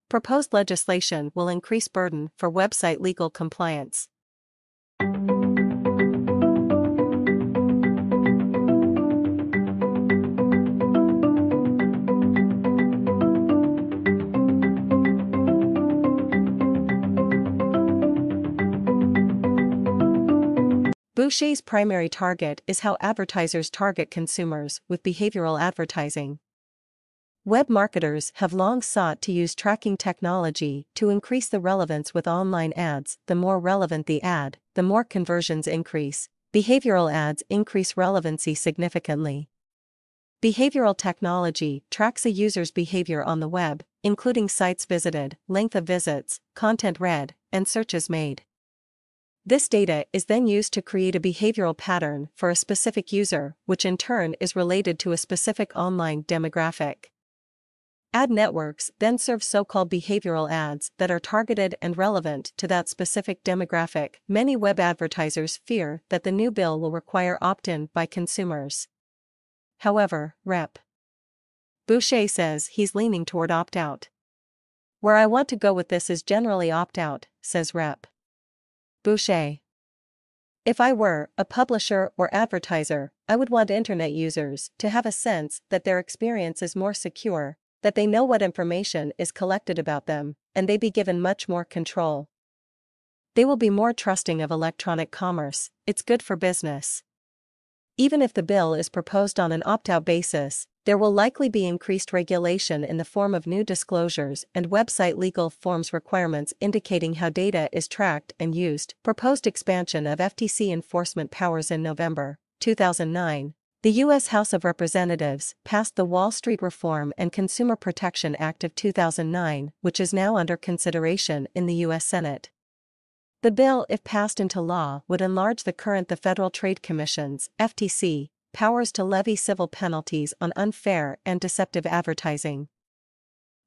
Proposed legislation will increase burden for website legal compliance. Boucher's primary target is how advertisers target consumers with behavioral advertising. Web marketers have long sought to use tracking technology to increase the relevance with online ads. The more relevant the ad, the more conversions increase. Behavioral ads increase relevancy significantly. Behavioral technology tracks a user's behavior on the web, including sites visited, length of visits, content read, and searches made. This data is then used to create a behavioral pattern for a specific user, which in turn is related to a specific online demographic. Ad networks then serve so-called behavioral ads that are targeted and relevant to that specific demographic. Many web advertisers fear that the new bill will require opt-in by consumers. However, Rep. Boucher says he's leaning toward opt-out. "Where I want to go with this is generally opt-out," says Rep. Boucher. "If I were a publisher or advertiser, I would want internet users to have a sense that their experience is more secure, that they know what information is collected about them, and they be given much more control. They will be more trusting of electronic commerce. It's good for business." Even if the bill is proposed on an opt-out basis, there will likely be increased regulation in the form of new disclosures and website legal forms requirements indicating how data is tracked and used. Proposed expansion of FTC enforcement powers. In November 2009, the U.S. House of Representatives passed the Wall Street Reform and Consumer Protection Act of 2009, which is now under consideration in the U.S. Senate. The bill, if passed into law, would enlarge the Federal Trade Commission's (FTC) powers to levy civil penalties on unfair and deceptive advertising.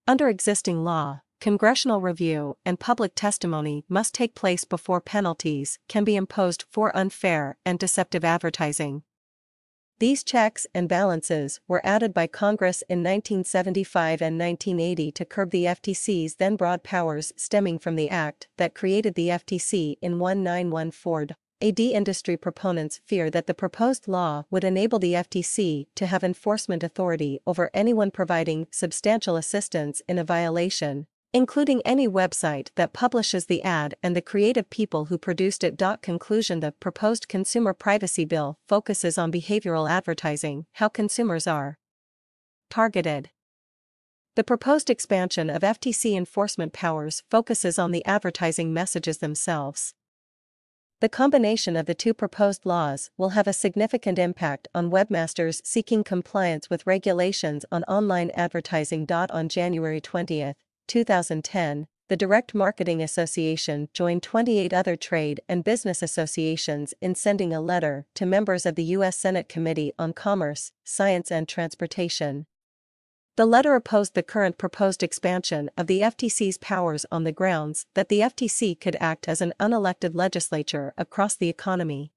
Under existing law, congressional review and public testimony must take place before penalties can be imposed for unfair and deceptive advertising. These checks and balances were added by Congress in 1975 and 1980 to curb the FTC's then broad powers stemming from the act that created the FTC in 1914. AD industry proponents fear that the proposed law would enable the FTC to have enforcement authority over anyone providing substantial assistance in a violation, including any website that publishes the ad and the creative people who produced it. Conclusion: the proposed consumer privacy bill focuses on behavioral advertising, how consumers are targeted. The proposed expansion of FTC enforcement powers focuses on the advertising messages themselves. The combination of the two proposed laws will have a significant impact on webmasters seeking compliance with regulations on online advertising. On January 20, 2010, the Direct Marketing Association joined 28 other trade and business associations in sending a letter to members of the U.S. Senate Committee on Commerce, Science and Transportation. The letter opposed the current proposed expansion of the FTC's powers on the grounds that the FTC could act as an unelected legislature across the economy.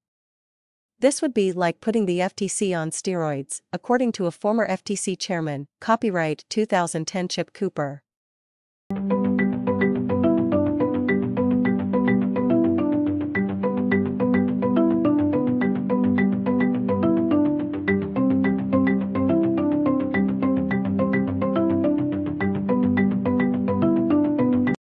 This would be like putting the FTC on steroids, according to a former FTC chairman. Copyright 2010 Chip Cooper.